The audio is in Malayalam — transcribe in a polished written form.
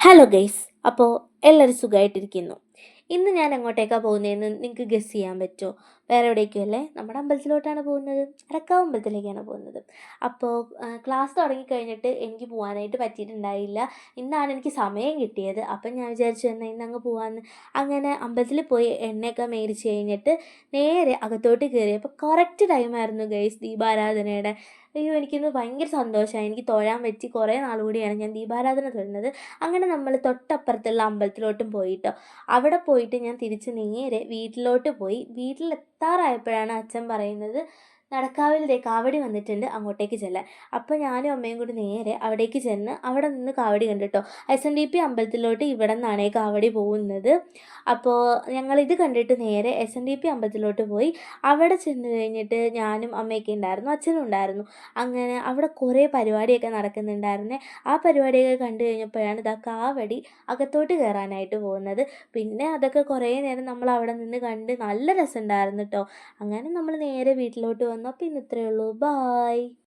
ഹലോ ഗൈസ്, അപ്പോൾ എല്ലാവരും സുഖമായിട്ടിരിക്കുന്നു. ഇന്ന് ഞാൻ എങ്ങോട്ടേക്കാണ് പോകുന്നതെന്ന് നിങ്ങൾക്ക് ഗസ് ചെയ്യാൻ പറ്റുമോ? വേറെ എവിടേക്കും അല്ലേ, നമ്മുടെ അമ്പലത്തിലോട്ടാണ് പോകുന്നത്. അടക്കാവ് അമ്പലത്തിലേക്കാണ് പോകുന്നത്. അപ്പോൾ ക്ലാസ് തുടങ്ങിക്കഴിഞ്ഞിട്ട് എനിക്ക് പോകാനായിട്ട് പറ്റിയിട്ടുണ്ടായില്ല. ഇന്നാണ് എനിക്ക് സമയം കിട്ടിയത്. അപ്പം ഞാൻ വിചാരിച്ചു എന്നാൽ ഇന്ന് അങ്ങ് പോകാമെന്ന്. അങ്ങനെ അമ്പലത്തിൽ പോയി എണ്ണയൊക്കെ മേടിച്ച് കഴിഞ്ഞിട്ട് നേരെ അകത്തോട്ട് കയറിയപ്പോൾ കറക്റ്റ് ടൈമായിരുന്നു ഗൈസ് ദീപാരാധനയുടെ. അയ്യോ, എനിക്കിന്ന് ഭയങ്കര സന്തോഷമായി. എനിക്ക് തൊഴാൻ പറ്റി. കുറേ നാളുകൂടിയാണ് ഞാൻ ദീപാരാധന തൊഴുന്നത്. അങ്ങനെ നമ്മൾ തൊട്ടപ്പുറത്തുള്ള അമ്പലത്തിലോട്ടും പോയിട്ടോ. അവിടെ പോയിട്ട് ഞാൻ തിരിച്ച് നേരെ വീട്ടിലോട്ട് പോയി. വീട്ടിലെത്താറായപ്പോഴാണ് അച്ഛൻ പറയുന്നത്, നടക്കാവിൽ ദേ കാവടി വന്നിട്ടുണ്ട്, അങ്ങോട്ടേക്ക് ചെല്ലാൻ. അപ്പോൾ ഞാനും അമ്മയും കൂടി നേരെ അവിടേക്ക് ചെന്ന് അവിടെ നിന്ന് കാവടി കണ്ടിട്ടോ. SNDP അമ്പലത്തിലോട്ട് ഇവിടെ നിന്നാണ് കാവടി പോകുന്നത്. അപ്പോൾ ഞങ്ങളിത് കണ്ടിട്ട് നേരെ SNDP അമ്പലത്തിലോട്ട് പോയി. അവിടെ ചെന്ന് കഴിഞ്ഞിട്ട് ഞാനും അമ്മയൊക്കെ ഉണ്ടായിരുന്നു, അച്ഛനും ഉണ്ടായിരുന്നു. അങ്ങനെ അവിടെ കുറേ പരിപാടിയൊക്കെ നടക്കുന്നുണ്ടായിരുന്നേ. ആ പരിപാടിയൊക്കെ കണ്ടു കഴിഞ്ഞപ്പോഴാണ് ഇതാ കാവടി അകത്തോട്ട് കയറാനായിട്ട് പോകുന്നത്. പിന്നെ അതൊക്കെ കുറേ നേരം നമ്മൾ അവിടെ നിന്ന് കണ്ട് നല്ല രസമുണ്ടായിരുന്നു കേട്ടോ. അങ്ങനെ നമ്മൾ നേരെ വീട്ടിലോട്ട് വന്നു. അപ്പോൾ ഇന്ന് ഇത്രയേ ഉള്ളൂ. ബായ്.